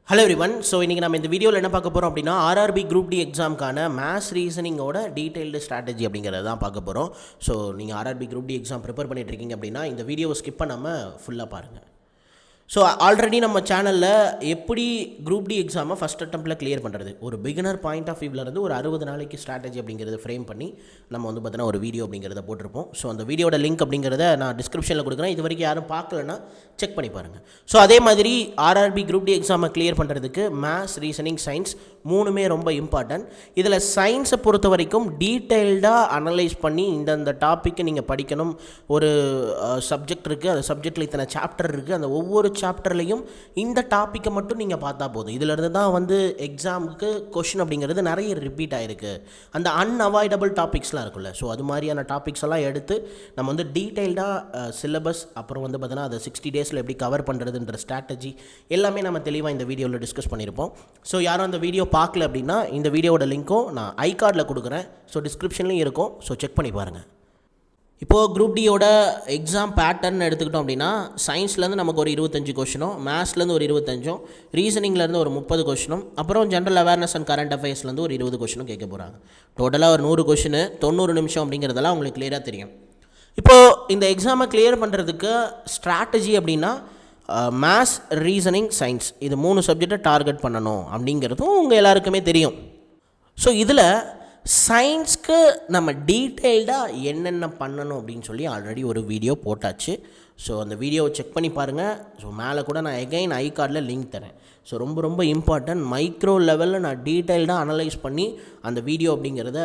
Hello everyone. So இன்றைக்கி நம்ம இந்த வீடியோவில் என்ன பார்க்க போகிறோம் அப்படின்னா ஆர்ஆர்பி குரூப் டி எக்ஸாமுக்கான மேத்ஸ் ரீசனிங்கோட டீட்டெயில்டு ஸ்ட்ராட்டஜி அப்படிங்கிறது தான் பார்க்க போகிறோம். ஸோ நீங்கள் RRB group D exam prepare பண்ணிட்டு இருக்கீங்க அப்படின்னா இந்த வீடியோவை ஸ்கிப் பண்ணாமல் ஃபுல்லாக பாருங்கள். ஸோ ஆல்ரெடி நம்ம சேனலில் எப்படி குரூப் டி எக்ஸாமை ஃபஸ்ட் அட்டம்ப்டில் கிளியர் பண்ணுறது, ஒரு பிகினர் பாயிண்ட் ஆஃப் வியூவிலேருந்து ஒரு 60 நாளைக்கு ஸ்ட்ராட்டஜி அப்படிங்கிறத ஃப்ரேம் பண்ணி நம்ம வந்து பார்த்தீங்கன்னா ஒரு வீடியோ அப்படிங்கிறத போட்டிருப்போம். ஸோ அந்த வீடியோட லிங்க் அப்படிங்கிறத நான் டிஸ்கிரிப்ஷனில் கொடுக்குறேன். இது வரைக்கும் யாரும் பார்க்கலன்னா செக் பண்ணி பாருங்கள். ஸோ அதே மாதிரி ஆர்ஆர்பி குரூப் டி எக்ஸாமை கிளியர் பண்ணுறதுக்கு மேத்ஸ், ரீசனிங், சயின்ஸ் மூணுமே ரொம்ப இம்பார்ட்டன்ட். இதில் சயின்ஸை பொறுத்த வரைக்கும் டீட்டெயில்டாக அனலைஸ் பண்ணி இந்த டாப்பிக்கை நீங்கள் படிக்கணும். ஒரு சப்ஜெக்ட் இருக்குது, அந்த சப்ஜெக்டில் இத்தனை சாப்டர் இருக்குது, அந்த ஒவ்வொரு சாப்டர்லையும் இந்த டாப்பிக்கை மட்டும் நீங்கள் பார்த்தா போதும். இதிலிருந்து தான் வந்து எக்ஸாமுக்கு கொஷின் அப்படிங்கிறது நிறைய ரிப்பீட் ஆகிருக்கு. அந்த அன்அவாய்டபிள் டாபிக்ஸ்லாம் இருக்குல்ல, ஸோ அது மாதிரியான டாபிக்ஸ் எல்லாம் எடுத்து நம்ம வந்து டீட்டெயில்டாக சிலபஸ், அப்புறம் வந்து பார்த்தீங்கன்னா அதை 60 டேஸில் எப்படி கவர் பண்ணுறதுன்ற ஸ்ட்ராட்டஜி எல்லாமே நம்ம தெளிவாக இந்த வீடியோவில் டிஸ்கஸ் பண்ணியிருப்போம். ஸோ யாரும் அந்த வீடியோ பார்க்கல அப்படின்னா இந்த வீடியோட லிங்க்கும் நான் ஐகார்டில் கொடுக்குறேன். ஸோ டிஸ்கிரிப்ஷன்லையும் இருக்கும். ஸோ செக் பண்ணி பாருங்கள். இப்போது குரூப் டியோட எக்ஸாம் பேட்டர்ன் எடுத்துக்கிட்டோம் அப்படின்னா சயின்ஸ்லேருந்து நமக்கு ஒரு 25 கொஷினும், மேத்ஸ்லேருந்து ஒரு 25, ரீசனிங்லேருந்து ஒரு 30 கொஷினும், அப்புறம் ஜென்ரல் அவேர்னஸ் அண்ட் கரண்ட் அஃபேர்ஸ்லேருந்து ஒரு 20 கொஷினும் கேட்க போகிறாங்க. டோட்டலாக ஒரு 100 கொஷின், 90 நிமிஷம் அப்படிங்கிறதெல்லாம் உங்களுக்கு கிளியராக தெரியும். இப்போது இந்த எக்ஸாமை கிளியர் பண்ணுறதுக்கு ஸ்ட்ராட்டஜி அப்படின்னா மேத்ஸ், ரீசனிங், சயின்ஸ் இது 3 சப்ஜெக்டை டார்கெட் பண்ணணும் அப்படிங்கிறதும் உங்கள் எல்லாருக்குமே தெரியும். ஸோ இதில் சயின்ஸ்க்கு நம்ம டீட்டெயில்டாக என்னென்ன பண்ணணும் அப்படின்னு சொல்லி ஆல்ரெடி ஒரு வீடியோ போட்டாச்சு. ஸோ அந்த வீடியோவை செக் பண்ணி பாருங்கள். ஸோ மேலே கூட நான் எகைன் ஐகார்டில் லிங்க் தரேன். ஸோ ரொம்ப ரொம்ப இம்பார்ட்டன்ட். மைக்ரோ லெவலில் நான் டீட்டெயில்டாக அனலைஸ் பண்ணி அந்த வீடியோ அப்படிங்கிறத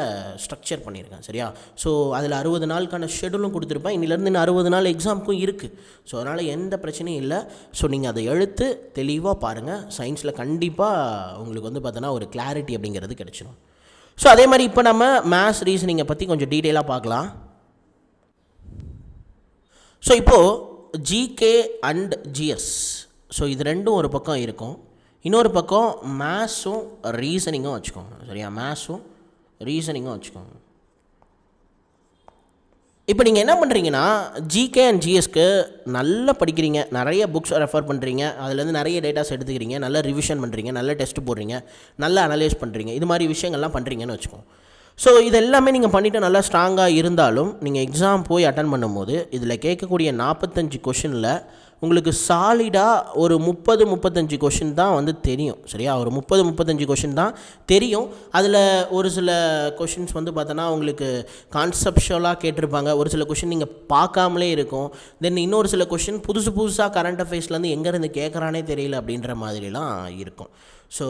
ஸ்ட்ரக்சர் பண்ணியிருக்கேன். சரியா? ஸோ அதில் 60 நாளுக்கான ஷெடியூலும் கொடுத்துருப்பேன். இன்னிலேருந்து இன்னும் 60 நாள் எக்ஸாமுக்கும் இருக்குது. ஸோ அதனால் எந்த பிரச்சனையும் இல்லை. ஸோ நீங்கள் அதை எடுத்து தெளிவாக பாருங்கள். சயின்ஸில் கண்டிப்பாக உங்களுக்கு வந்து பார்த்தோன்னா ஒரு கிளாரிட்டி அப்படிங்கிறது கிடச்சிடும். ஸோ அதே மாதிரி இப்போ நம்ம மேத்ஸ், ரீசனிங்கை பற்றி கொஞ்சம் டீட்டெயிலாக பார்க்கலாம். ஸோ இப்போது ஜிகே அண்ட் ஜிஎஸ், ஸோ இது ரெண்டும் ஒரு பக்கம் இருக்கும். இன்னொரு பக்கம் மேத்ஸும் ரீசனிங்கும் வச்சுக்கோங்க. சரியா? மேத்ஸும் ரீசனிங்கும் வச்சுக்கோங்க. இப்போ நீங்கள் என்ன பண்ணுறீங்கன்னா ஜிகே அண்ட் ஜிஎஸ்க்கு நல்லா படிக்கிறீங்க, நிறைய புக்ஸ் ரெஃபர் பண்ணுறீங்க, அதுலேருந்து நிறைய டேட்டாஸ் எடுத்துக்கிறீங்க, நல்லா ரிவிஷன் பண்ணுறீங்க, நல்ல டெஸ்ட் போடுறீங்க, நல்லா அனலைஸ் பண்ணுறீங்க, இது மாதிரி விஷயங்கள்லாம் பண்ணுறீங்கன்னு வச்சுக்கோங்க. ஸோ இது எல்லாமே நீங்கள் பண்ணிவிட்டு நல்லா ஸ்ட்ராங்காக இருந்தாலும் நீங்கள் எக்ஸாம் போய் அட்டன் பண்ணும்போது இதில் கேட்கக்கூடிய 45 கொஷினில் உங்களுக்கு சாலிடாக ஒரு 30-35 கொஷின் தான் வந்து தெரியும். சரியா? ஒரு 30-35 கொஷின் தான் தெரியும். அதில் ஒரு சில கொஷின்ஸ் வந்து பார்த்தோன்னா உங்களுக்கு கான்செப்ஷுவலாக கேட்டிருப்பாங்க, ஒரு சில கொஷின் நீங்கள் பார்க்காமலே இருக்கும். தென் இன்னொரு சில கொஷின் புதுசாக கரண்ட் அஃபேர்ஸ்லேருந்து எங்கேருந்து கேட்குறானே தெரியல அப்படின்ற மாதிரிலாம் இருக்கும். ஸோ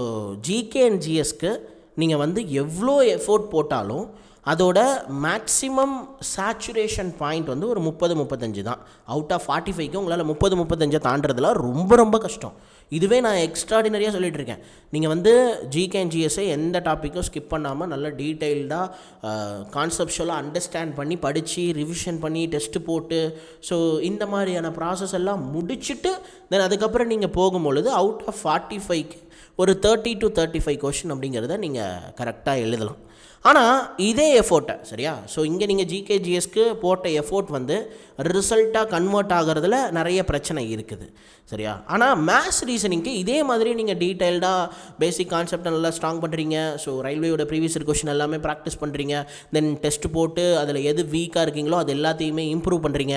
ஜிகே அண்ட் ஜிஎஸ்க்கு நீங்கள் வந்து எவ்வளோ எஃபோர்ட் போட்டாலும் அதோட மேக்ஸிமம் சேச்சுரேஷன் பாயிண்ட் வந்து ஒரு 30-35 தான். அவுட் ஆஃப் 45க்கு உங்களால் 30-35 தாண்டறதுலாம் ரொம்ப ரொம்ப கஷ்டம். இதுவே நான் எக்ஸ்ட்ராடினரியாக சொல்லிகிட்டு இருக்கேன். நீங்கள் வந்து ஜிகே அண்ட் ஜிஎஸ்ஐ எந்த டாப்பிக்கும் ஸ்கிப் பண்ணாமல் நல்லா டீட்டெயில்டாக கான்செப்ஷுவலாக அண்டர்ஸ்டாண்ட் பண்ணி படித்து ரிவிஷன் பண்ணி டெஸ்ட்டு போட்டு ஸோ இந்த மாதிரியான ப்ராசஸ் எல்லாம் முடிச்சுட்டு தென் அதுக்கப்புறம் நீங்கள் போகும்பொழுது அவுட் ஆஃப் 45க்கு ஒரு 30-35 கொஷின் அப்படிங்கிறத நீங்கள் கரெக்டாக எழுதலாம். ஆனால் இதே எஃபோர்ட்டை, சரியா? ஸோ இங்கே நீங்கள் ஜிகே ஜிஎஸ்க்கு போட்ட எஃபோர்ட் வந்து ரிசல்ட்டாக கன்வெர்ட் ஆகிறதுல நிறைய பிரச்சனை இருக்குது. சரியா? ஆனால் மேத்ஸ், ரீசனிங்க்கு இதே மாதிரி நீங்கள் டீட்டெயில்டாக பேசிக் கான்செப்டை நல்லா ஸ்ட்ராங் பண்ணுறீங்க. ஸோ ரயில்வேயோட ப்ரீவியஸ் இயர் கொஷின் எல்லாமே ப்ராக்டிஸ் பண்ணுறீங்க. தென் டெஸ்ட் போட்டு அதில் எது வீக்காக இருக்கீங்களோ அது எல்லாத்தையுமே இம்ப்ரூவ் பண்ணுறீங்க.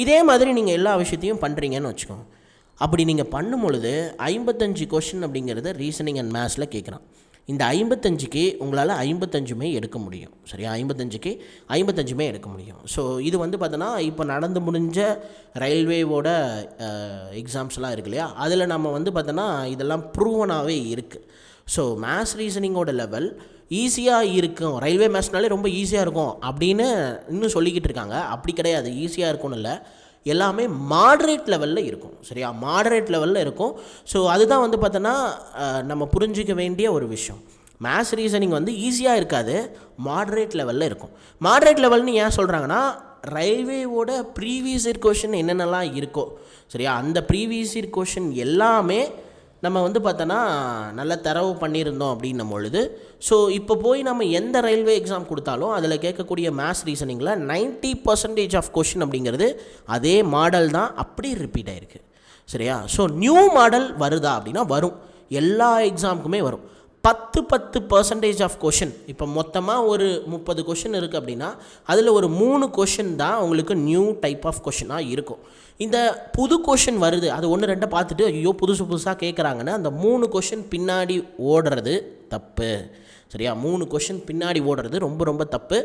இதே மாதிரி நீங்கள் எல்லா விஷயத்தையும் பண்ணுறீங்கன்னு வச்சுக்கோங்க. அப்படி நீங்கள் பண்ணும் பொழுது 55 கொஷின் அப்படிங்கிறத ரீசனிங் அண்ட் மேத்ஸில் கேட்குறான். இந்த 55க்கு உங்களால் 55மே எடுக்க முடியும். சரியா? 55மே எடுக்க முடியும். ஸோ இது வந்து பார்த்தோன்னா இப்போ நடந்து முடிஞ்ச ரயில்வேவோட எக்ஸாம்ஸ்லாம் இருக்கு இல்லையா, அதில் நம்ம வந்து பார்த்தோன்னா இதெல்லாம் ப்ரூவனாகவே இருக்குது. ஸோ மேத்ஸ், ரீசனிங்கோட லெவல் ஈஸியாக இருக்கும். ரயில்வே மேத்ஸ்னாலே ரொம்ப ஈஸியாக இருக்கும் அப்படின்னு இன்னும் சொல்லிக்கிட்டு இருக்காங்க. அப்படி கிடையாது. ஈஸியாக இருக்கும்னு இல்லை, எல்லாமே மாடரேட் லெவலில் இருக்கும். சரியா? மாடரேட் லெவலில் இருக்கும். ஸோ அதுதான் வந்து பார்த்தோன்னா நம்ம புரிஞ்சிக்க வேண்டிய ஒரு விஷயம். மேத்ஸ், ரீசனிங் வந்து ஈஸியாக இருக்காது, மாடரேட் லெவலில் இருக்கும். மாடரேட் லெவல்னு ஏன் சொல்கிறாங்கன்னா ரயில்வேவோட ப்ரீவியஸ் இயர் கொஷின் என்னென்னலாம் இருக்கோ, சரியா, அந்த ப்ரீவியஸ் இயர் கொஷின் எல்லாமே நம்ம வந்து பார்த்தோன்னா நல்லா தரவு பண்ணியிருந்தோம் அப்படின்னும் பொழுது ஸோ இப்போ போய் நம்ம எந்த ரயில்வே எக்ஸாம் கொடுத்தாலும் அதில் கேட்கக்கூடிய மேத்ஸ், ரீசனிங்கில் 90% ஆஃப் கொஷின் அப்படிங்கிறது அதே மாடல் தான், அப்படி ரிப்பீட் ஆகிருக்கு. சரியா? ஸோ நியூ மாடல் வருதா அப்படின்னா வரும். எல்லா எக்ஸாமுக்குமே வரும். 10% ஆஃப் கொஷின். இப்போ மொத்தமாக ஒரு 30 கொஷின் இருக்குது அப்படின்னா அதில் ஒரு 3 கொஷின் தான் உங்களுக்கு நியூ டைப் ஆஃப் கொஷினாக இருக்கும். இந்த புது கொஷின் வருது, அது 1-2 பார்த்துட்டு ஐயோ புதுசாக கேட்குறாங்கன்னு அந்த 3 கொஷின் பின்னாடி ஓடுறது தப்பு. சரியா? 3 கொஷின் பின்னாடி ஓடுறது ரொம்ப ரொம்ப தப்பு.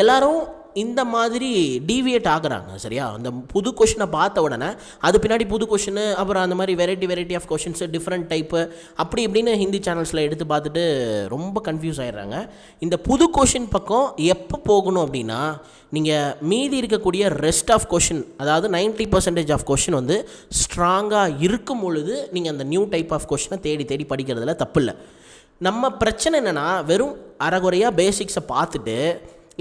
எல்லோரும் இந்த மாதிரி டீவியேட் ஆகுறாங்க. சரியா? அந்த புது கொஷினை பார்த்த உடனே அது பின்னாடி புது கொஷின், அப்புறம் அந்த மாதிரி variety of questions, different type அப்படி இப்படின்னு ஹிந்தி சேனல்ஸில் எடுத்து பார்த்துட்டு ரொம்ப கன்ஃபியூஸ் ஆகிடுறாங்க. இந்த புது கொஷின் பக்கம் எப்போ போகணும் அப்படின்னா, நீங்கள் மீதி இருக்கக்கூடிய ரெஸ்ட் ஆஃப் கொஷின், அதாவது 90% ஆஃப் கொஷின் வந்து ஸ்ட்ராங்காக இருக்கும் பொழுது நீங்கள் அந்த நியூ டைப் ஆஃப் கொஷினை தேடி படிக்கிறதுல தப்பு இல்லை. நம்ம பிரச்சனை என்னென்னா, வெறும் அரைகுறையாக பேசிக்ஸை பார்த்துட்டு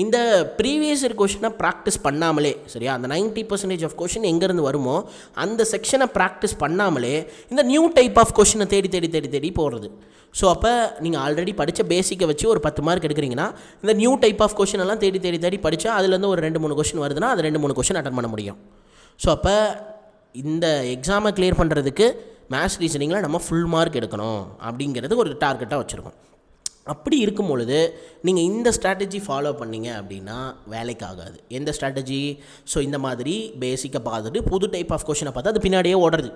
இந்த ப்ரீவியஸ் இயர் கொஷினை ப்ராக்டிஸ் பண்ணாமலே, சரியா, அந்த 90% ஆஃப் கொஷின் எங்கேருந்து வருமோ அந்த செக்ஷனை ப்ராக்டிஸ் பண்ணாமலே இந்த நியூ டைப் ஆஃப் கொஷினை தேடி போடுறது. ஸோ அப்போ நீங்கள் ஆல்ரெடி படித்த பேசிக்கை வச்சு ஒரு 10 மார்க் எடுக்கிறீங்கன்னா இந்த நியூ டைப் ஆஃப் கொஷின் எல்லாம் தேடி படித்தா அதுலேருந்து ஒரு 2-3 கொஷின் வருதுன்னா அது 2-3 கொஷின் அட்டன் பண்ண முடியும். ஸோ அப்போ இந்த எக்ஸாமை கிளியர் பண்ணுறதுக்கு மேத்ஸ் ரீசனிங்கில் நம்ம ஃபுல் மார்க் எடுக்கணும் அப்படிங்கிறது ஒரு டார்கெட்டாக வச்சுருக்கோம். அப்படி இருக்கும் பொழுது நீங்கள் இந்த ஸ்ட்ராட்டஜி ஃபாலோ பண்ணிங்க அப்படின்னா வேலைக்கு ஆகாது. எந்த ஸ்ட்ராட்டஜி? ஸோ இந்த மாதிரி பேசிக்காக பார்த்துட்டு புது டைப் ஆஃப் கொஷினை பார்த்தா அது பின்னாடியே ஓடுறது,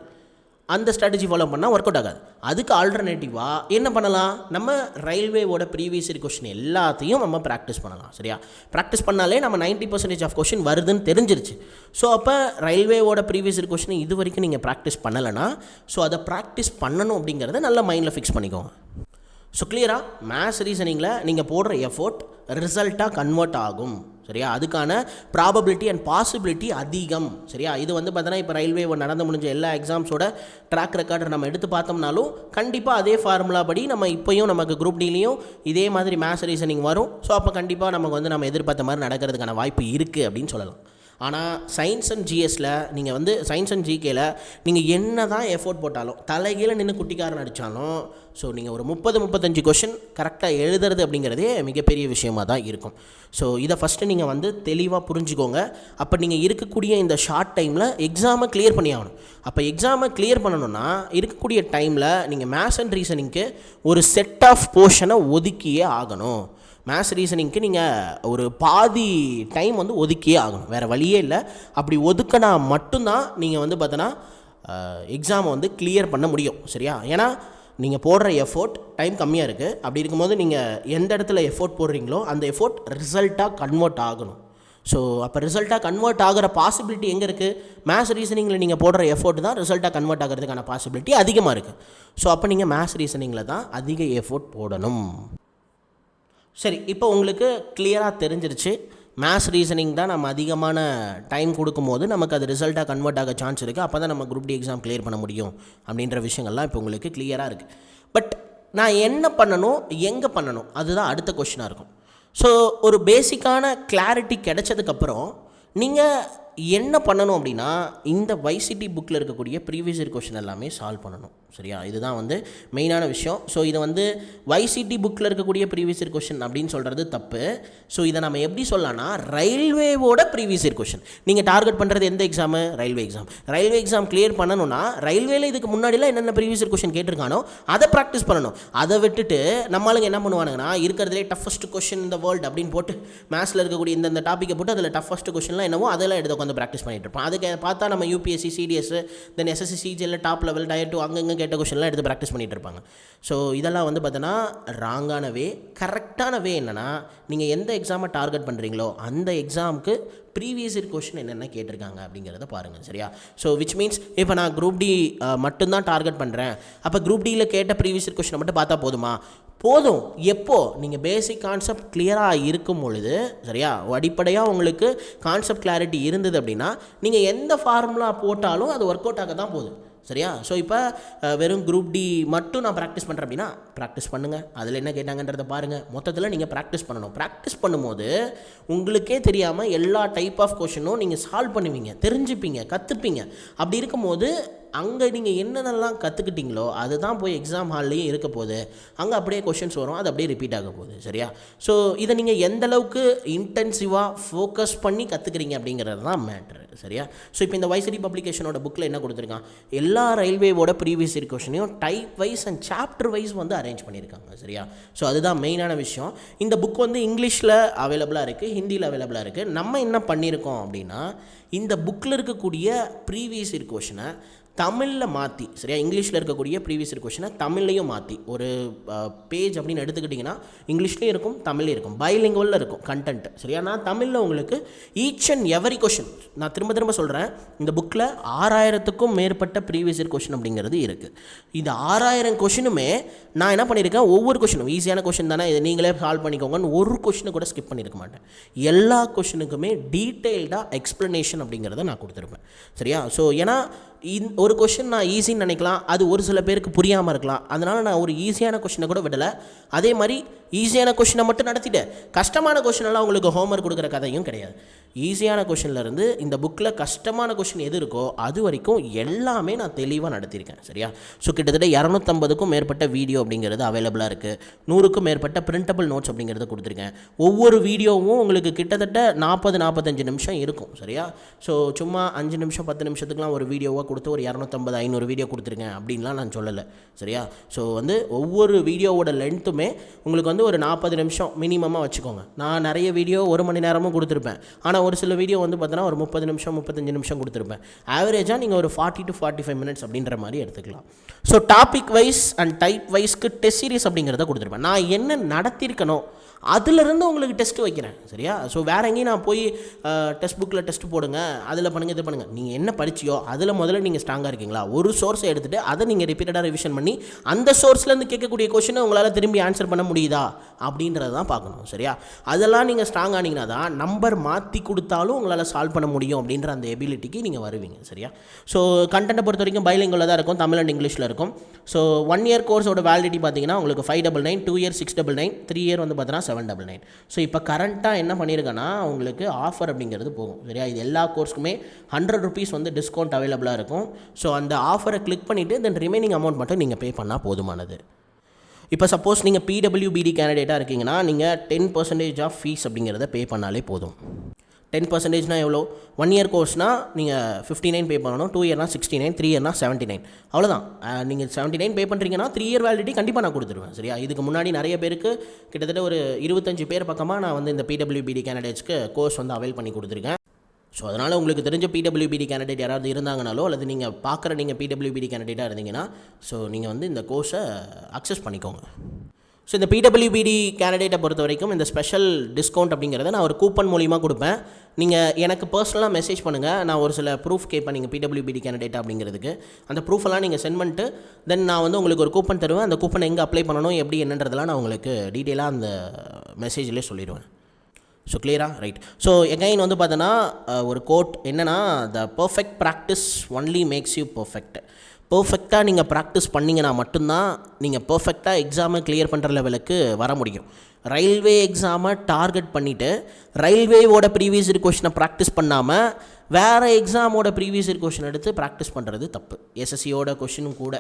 அந்த ஸ்ட்ராட்டஜி ஃபாலோ பண்ணால் ஒர்க் அவுட் ஆகாது. அதுக்கு ஆல்டர்னேட்டிவாக என்ன பண்ணலாம்? நம்ம ரயில்வேவோட ப்ரீவியஸ் இயர் கொஷின் எல்லாத்தையும் நம்ம ப்ராக்டிஸ் பண்ணலாம். சரியா? ப்ராக்டிஸ் பண்ணாலே நம்ம 90% ஆஃப் கொஷின் வருதுன்னு தெரிஞ்சிருச்சு. ஸோ அப்போ ரயில்வேவோட ப்ரீவியஸ் இயர் கொஷின் இது வரைக்கும் நீங்கள் ப்ராக்டிஸ் பண்ணலைன்னா ஸோ அதை ப்ராக்டிஸ் பண்ணணும் அப்படிங்கிறத நல்ல மைண்டில் ஃபிக்ஸ் பண்ணிக்கோங்க. ஸோ கிளியராக மேத்ஸ் ரீசனிங்கில் நீங்கள் போடுற எஃபோர்ட் ரிசல்ட்டாக கன்வெர்ட் ஆகும். சரியா? அதுக்கான ப்ராபபிலிட்டி அண்ட் பாசிபிலிட்டி அதிகம். சரியா? இது வந்து பார்த்தோன்னா இப்போ ரயில்வே நடந்து முடிஞ்ச எல்லா எக்ஸாம்ஸோட ட்ராக் ரெக்கார்டை நம்ம எடுத்து பார்த்தோம்னாலும் கண்டிப்பாக அதே ஃபார்முலா படி நம்ம இப்போயும் நமக்கு குரூப் டிலையும் இதே மாதிரி மேத்ஸ் ரீசனிங் வரும். ஸோ அப்போ கண்டிப்பாக நமக்கு வந்து நம்ம எதிர்பார்த்த மாதிரி நடக்கிறதுக்கான வாய்ப்பு இருக்குது அப்படின்னு சொல்லலாம். ஆனால் சயின்ஸ் அண்ட் ஜிஎஸில் நீங்கள் வந்து சயின்ஸ் அண்ட் ஜிகேயில் நீங்கள் என்ன தான் எஃபோர்ட் போட்டாலும் தலைகீழ நின்று குட்டிக்காரன் அடித்தாலும் ஸோ நீங்கள் ஒரு 30-35 கொஷின் கரெக்டாக எழுதுறது அப்படிங்கிறதே மிகப்பெரிய விஷயமாக தான் இருக்கும். ஸோ இதை ஃபஸ்ட்டு நீங்கள் வந்து தெளிவாக புரிஞ்சுக்கோங்க. அப்போ நீங்கள் இருக்கக்கூடிய இந்த ஷார்ட் டைமில் எக்ஸாமை கிளியர் பண்ணி ஆகணும். அப்போ எக்ஸாமை கிளியர் பண்ணணுன்னா இருக்கக்கூடிய டைமில் நீங்கள் மேத்ஸ் அண்ட் ரீசனிங்க்கு ஒரு செட் ஆஃப் போர்ஷனை ஒதுக்கியே ஆகணும். மேத்ஸ் ரீசனிங்க்கு நீங்கள் ஒரு பாதி டைம் வந்து ஒதுக்கியே ஆகணும், வேறு வழியே இல்லை. அப்படி ஒதுக்கினா மட்டும்தான் நீங்கள் வந்து பார்த்தோன்னா எக்ஸாமை வந்து கிளியர் பண்ண முடியும். சரியா? ஏன்னா நீங்கள் போடுற எஃபோர்ட் டைம் கம்மியாக இருக்குது. அப்படி இருக்கும்போது நீங்கள் எந்த இடத்துல எஃபோர்ட் போடுறீங்களோ அந்த எஃபோர்ட் ரிசல்ட்டாக கன்வெர்ட் ஆகணும். ஸோ அப்போ ரிசல்ட்டாக கன்வெர்ட் ஆகிற பாசிபிலிட்டி எங்கே இருக்குது? மேத்ஸ் ரீசனிங்கில் நீங்கள் போடுற எஃபோர்ட் தான் ரிசல்ட்டாக கன்வெர்ட் ஆகிறதுக்கான பாசிபிலிட்டி அதிகமாக இருக்குது. ஸோ அப்போ நீங்கள் மேத்ஸ் ரீசனிங்கில் தான் அதிக எஃபோர்ட் போடணும். சரி, இப்போ உங்களுக்கு கிளியராக தெரிஞ்சிருச்சு மேத்ஸ் ரீசனிங் தான் நம்ம அதிகமான டைம் கொடுக்கும்போது நமக்கு அது ரிசல்ட்டாக கன்வெர்ட் ஆக சான்ஸ் இருக்குது. அப்போ தான் நம்ம குரூப் டி எக்ஸாம் கிளியர் பண்ண முடியும் அப்படின்ற விஷயங்கள்லாம் இப்போ உங்களுக்கு கிளியராக இருக்குது. பட் நான் என்ன பண்ணணும், எங்கே பண்ணணும், அதுதான் அடுத்த கொஷினாக இருக்கும். ஸோ ஒரு பேசிக்கான கிளாரிட்டி கிடைச்சதுக்கப்புறம் நீங்கள் என்ன பண்ணணும் அப்படின்னா இந்த YCT புக்கில் இருக்கக்கூடிய ப்ரீவியஸ் இயர் கொஷின் எல்லாமே சால்வ் பண்ணணும். சரியா? இதுதான் வந்து மெயினான விஷயம். ஸோ இதை வந்து YCT புக்கில் இருக்கக்கூடிய ப்ரீவியஸ் இயர் கொஷின் அப்படின்னு சொல்கிறது தப்பு. ஸோ இதை நம்ம எப்படி சொல்லலாம்னா ரயில்வேவோட ப்ரீவியஸ் இயர் கொஷின். நீங்கள் டார்கெட் பண்ணுறது எந்த exam? Railway exam. Railway exam clear பண்ணணும்னா ரயில்வேல இதுக்கு முன்னாடிலாம் என்னென்ன ப்ரீவியஸ் இயர் கொஷின் கேட்டிருக்கானோ அதை ப்ராக்டிஸ் பண்ணணும். அதை விட்டுட்டு நம்மளுங்க என்ன பண்ணுவானுங்கன்னா இருக்கிறதுலே டஃபஸ்ட் கொஷின் இந்த வேர்ல்டு அப்படின்னு போட்டு மேத்ஸில் இருக்கக்கூடிய இந்த டாப்பிக்கை போட்டு அதில் டஃபஸ்ட் கொஷின்லாம் என்னவோ அதெல்லாம் எடுத்து உட்காந்து ப்ராக்டிஸ் பண்ணிட்டு இருப்போம். அதுக்கு பார்த்தா நம்ம UPSC, CDS, then SSC, CGL, top level, tier 2 அங்கங்கே கேட்ட கொஷின்லாம் எடுத்து ப்ராக்டிஸ் பண்ணிகிட்டு இருப்பாங்க. ஸோ இதெல்லாம் வந்து பார்த்தோன்னா ராங்கான வே. கரெக்டான வே என்னென்னா நீங்கள் எந்த எக்ஸாமை டார்கெட் பண்ணுறீங்களோ அந்த எக்ஸாமுக்கு ப்ரீவியஸ் இயர் கொஷின் என்னென்ன கேட்டிருக்காங்க அப்படிங்கிறத பாருங்கள். சரியா? ஸோ விச் மீன்ஸ் இப்போ நான் குரூப் டி மட்டும்தான் டார்கெட் பண்ணுறேன், அப்போ குரூப் டியில் கேட்ட ப்ரீவியஸ் இயர் கொஷினை மட்டும் பார்த்தா போதுமா? போதும். எப்போ நீங்கள் பேசிக் கான்செப்ட் கிளியராக இருக்கும் பொழுது, சரியா, அடிப்படையாக உங்களுக்கு கான்செப்ட் கிளாரிட்டி இருந்தது அப்படின்னா நீங்கள் எந்த ஃபார்முலா போட்டாலும் அது ஒர்க் அவுட் ஆக தான் போகுது. சரியா? ஸோ இப்போ வெறும் குரூப் டி மட்டும் நான் ப்ராக்டிஸ் பண்ணுறேன் அப்படின்னா ப்ராக்டிஸ் பண்ணுங்கள். அதில் என்ன கேட்டாங்கன்றதை பாருங்கள். மொத்தத்தில் நீங்கள் ப்ராக்டிஸ் பண்ணணும். ப்ராக்டிஸ் பண்ணும்போது உங்களுக்கே தெரியாமல் எல்லா டைப் ஆஃப் கொஷினும் நீங்கள் சால்வ் பண்ணுவீங்க, தெரிஞ்சுப்பீங்க, கற்றுப்பீங்க. அப்படி இருக்கும்போது அங்கே நீங்கள் என்னென்னலாம் கற்றுக்கிட்டீங்களோ அதுதான் போய் எக்ஸாம் ஹால்லையும் இருக்க போகுது. அங்கே அப்படியே கொஷின்ஸ் வரும், அது அப்படியே ரிப்பீட் ஆக போகுது. சரியா? ஸோ இதை நீங்கள் எந்தளவுக்கு இன்டென்சிவாக ஃபோக்கஸ் பண்ணி கற்றுக்குறீங்க அப்படிங்கிறது தான் மேட்ரு. சரியா? ஸோ இப்போ இந்த வைசிடி பப்ளிகேஷனோட புக்கில் என்ன கொடுத்துருக்கான், எல்லா ரயில்வேவோட ப்ரீவியஸ் இயர் கொஷனையும் type wise and chapter wise வந்து அரேஞ்ச் பண்ணியிருக்காங்க. சரியா? ஸோ அதுதான் மெயினான விஷயம். இந்த புக் வந்து இங்கிலீஷில் அவைலபிளாக இருக்குது, ஹிந்தியில் அவைலபிளாக இருக்குது. நம்ம என்ன பண்ணியிருக்கோம் அப்படின்னா, இந்த புக்கில் இருக்கக்கூடிய ப்ரீவியஸ் இயர் கொஷனை தமிழில் மாற்றி, சரியா, இங்கிலீஷில் இருக்கக்கூடிய ப்ரீவியஸ் இயர் கொஷனை தமிழ்லையும் மாற்றி ஒரு பேஜ் அப்படின்னு எடுத்துக்கிட்டிங்கன்னா இங்கிலீஷ்லேயும் இருக்கும், தமிழ்லையும் இருக்கும், பைலிங்குவலில் இருக்கும் கண்டென்ட். சரியா? நான் தமிழில் உங்களுக்கு ஈச் அண்ட் எவரி கொஷின், நான் திரும்ப சொல்கிறேன், இந்த புக்கில் 6000க்கும் மேற்பட்ட ப்ரீவியஸ் இயர் கொஷின் அப்படிங்கிறது இருக்குது. இந்த 6000 கொஷினுமே நான் என்ன பண்ணியிருக்கேன், ஒவ்வொரு கொஷினும் ஈஸியான கொஷின் தானே, இதை நீங்களே சால்வ் பண்ணிக்கோங்கன்னு ஒரு கொஷினை கூட ஸ்கிப் பண்ணியிருக்க மாட்டேன். எல்லா கொஷினுக்குமே டீட்டெயில்டாக எக்ஸ்ப்ளனேஷன் அப்படிங்கிறத நான் கொடுத்துருப்பேன். சரியா? ஸோ ஏன்னா ஒரு கொஷின் நான் ஈஸின்னு நினைக்கலாம், அது ஒரு சில பேருக்கு புரியாமல் இருக்கலாம். அதனால் நான் ஒரு ஈஸியான கொஷினை கூட விடலை. அதே மாதிரி ஈஸியான கொஷினை மட்டும் நடத்திட்டேன், கஷ்டமான கொஷினெல்லாம் உங்களுக்கு ஹோம்ஒர்க் கொடுக்குற கதையும் கிடையாது. ஈஸியான கொஷின்லேருந்து இந்த புக்கில் கஷ்டமான கொஷின் எது இருக்கோ அது வரைக்கும் எல்லாமே நான் தெளிவாக நடத்தியிருக்கேன். சரியா? ஸோ கிட்டத்தட்ட 250க்கும் மேற்பட்ட வீடியோ அப்படிங்கிறது அவைலபிளாக இருக்குது. 100க்கும் மேற்பட்ட பிரிண்டபிள் நோட்ஸ் அப்படிங்கிறத கொடுத்துருக்கேன். ஒவ்வொரு வீடியோவும் உங்களுக்கு கிட்டத்தட்ட 40-45 நிமிஷம் இருக்கும். சரியா? ஸோ சும்மா 5 நிமிஷம் 10 நிமிஷத்துக்குலாம் ஒரு வீடியோவாக கொடுத்து ஒரு 250-500 வீடியோ கொடுத்துருக்கேன் அப்படின்லாம் நான் சொல்லலை. சரியா? ஸோ வந்து ஒவ்வொரு வீடியோவோட லென்த்துமே உங்களுக்கு வந்து ஒரு 40 நிமிஷம் மினிமமாக வச்சுக்கோங்க. நான் நிறைய வீடியோ 1 மணி நேரமும் கொடுத்துருப்பேன். ஆனால் ஒரு சில வீடியோ வந்து பார்த்தோன்னா ஒரு 30 நிமிஷம் 35 நிமிஷம் கொடுத்துருப்பேன். ஆவரேஜாக நீங்கள் ஒரு 40 to 45 மினிட்ஸ் அப்படின்ற மாதிரி எடுத்துக்கலாம். So topic wise and type வைஸ்க்கு டெஸ்ட் சீரிஸ் அப்படிங்கிறத கொடுத்துருப்பேன். நான் என்ன நடத்தியிருக்கணும் அதிலிருந்து உங்களுக்கு டெஸ்ட் வைக்கிறேன். சரியா? ஸோ வேறு எங்கேயும் நான் போய் டெஸ்ட் புக்கில் டெஸ்ட் போடுங்க, அதில் பண்ணுங்கள், இது பண்ணுங்கள். நீங்கள் என்ன படிச்சியோ அதில் முதல்ல நீங்கள் ஸ்ட்ராங்காக இருக்கீங்களா, ஒரு சோர்ஸை எடுத்துகிட்டு அதை நீங்கள் ரிப்பீட்டடாக ரிவிஷன் பண்ணி அந்த சோர்ஸ்லேருந்து கேட்கக்கூடிய கொஷினை உங்களால் திரும்பி ஆன்சர் பண்ண முடியுதா அப்படின்றத தான் பார்க்கணும். சரியா? அதெல்லாம் நீங்கள் ஸ்ட்ராங் ஆனீங்கன்னா தான் நம்பர் மாற்றி கொடுத்தாலும் உங்களால் சால்வ் பண்ண முடியும் அப்படின்ற அந்த எபிலிட்டிக்கு நீங்கள் வருவீங்க. சரியா? ஸோ கண்டென்ட்டை பொறுத்த வரைக்கும் பைலிங்குவலில் தான் இருக்கும், தமிழ் அண்ட் இங்கிலீஷில் இருக்கும். ஸோ 1 இயர் கோர்ஸோட வேலிடிட்டி பார்த்தீங்கன்னா உங்களுக்கு 599, 2 இயர் 699, 3 இயர் வந்து பார்த்தீங்கன்னா 799. ஸோ இப்போ கரண்ட்டாக என்ன பண்ணியிருக்கேன்னா உங்களுக்கு ஆஃபர் அப்படிங்கிறது போகும். சரியா? இது எல்லா கோர்ஸ்க்குமே 100 rupees வந்து டிஸ்கவுண்ட் அவைலபிளாக இருக்கும். ஸோ அந்த ஆஃபரை கிளிக் பண்ணிவிட்டு தென் ரிமைனிங் அமௌண்ட் மட்டும் நீங்கள் பே பண்ணால் போதுமானது. இப்போ சப்போஸ் நீங்கள் PWBD கேண்டிடேட்டாக இருக்கீங்கன்னா நீங்கள் 10% ஆஃப் ஃபீஸ் அப்படிங்கிறத பே பண்ணாலே போதும். 10%னா எவ்வளோ? 1 இயர் கோர்ஸ்னால் நீங்கள் 59 பே பண்ணணும், 2 இயர்னா 69, 3 இயர்னா 79. அவ்வளோதான். நீங்கள் 79 பே பண்ணுறீங்கன்னா 3 இயர் வேலிடிட்டி கண்டிப்பாக நான் கொடுத்துருவேன். சரியா? இதுக்கு முன்னாடி நிறைய பேருக்கு கிட்டத்தட்ட ஒரு 25 பேர் பக்கமாக நான் வந்து இந்த PWBD கேண்டிடேட்ஸ்க்கு கோர்ஸ் வந்து அவைல் பண்ணி கொடுத்துருக்கேன். ஸோ அதனால் உங்களுக்கு தெரிஞ்ச PWBD கேண்டிடேட் யாராவது இருந்தாங்கனாலோ அல்லது நீங்கள் பார்க்குற நீங்கள் PWBD கேண்டிடேட்டாக இருந்தீங்கன்னா ஸோ நீங்கள் வந்து இந்த கோர்ஸை அக்சஸ் பண்ணிக்கோங்க. ஸோ இந்த PWBD கேண்டிடேட்டை பொறுத்த வரைக்கும் இந்த ஸ்பெஷல் டிஸ்கவுண்ட் அப்படிங்கிறத நான் ஒரு கூப்பன் மூலிமா கொடுப்பேன். நீங்கள் எனக்கு பர்சனலாக மெசேஜ் பண்ணுங்கள், நான் ஒரு சில ப்ரூஃப் கேட்பேன் நீங்கள் PWBD கேண்டிடேட் அப்படிங்கிறதுக்கு. அந்த ப்ரூஃபெல்லாம் நீங்கள் சென்ட் பண்ணிட்டு தென் நான் வந்து உங்களுக்கு ஒரு கூப்பன் தருவேன். அந்த கூப்பன் எங்கே அப்ளை பண்ணணும் எப்படி என்னன்றதெல்லாம் நான் உங்களுக்கு டீட்டெயிலாக அந்த மெசேஜ்லேயே சொல்லிடுவேன். ஸோ கிளியரா? ரைட். ஸோ எகைன் வந்து பார்த்தோன்னா ஒரு கோட் என்னென்னா, the perfect practice only makes you perfect. பர்ஃபெக்டாக நீங்கள் ப்ராக்டிஸ் பண்ணிங்கன்னா மட்டும்தான் நீங்கள் பர்ஃபெக்டாக எக்ஸாமை கிளியர் பண்ணுற லெவலுக்கு வர முடியும். ரயில்வே எக்ஸாமை டார்கெட் பண்ணிவிட்டு ரயில்வேவோட ப்ரீவியஸ் இயர் கொஷினை ப்ராக்டிஸ் பண்ணாமல் வேறு எக்ஸாமோட ப்ரீவியஸ் இயர் கொஷின் எடுத்து ப்ராக்டிஸ் பண்ணுறது தப்பு. SSCயோட கொஷினும் கூட,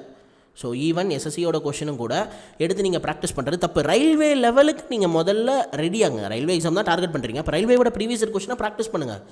ஸோ ஈவன் SSCயோட கொஷினும் கூட எடுத்து நீங்கள் ப்ராக்டிஸ் பண்ணுறது தப்பு. ரயில்வே லெவலுக்கு நீங்கள் முதல்ல ரெடியாங்க. ரயில்வே எக்ஸாம் தான் டார்கெட் பண்ணுறீங்க, அப்போ ரயில்வேவோட ப்ரீவியஸ் இயர் கொஷினை ப்ராக்டிஸ் பண்ணுங்கள்.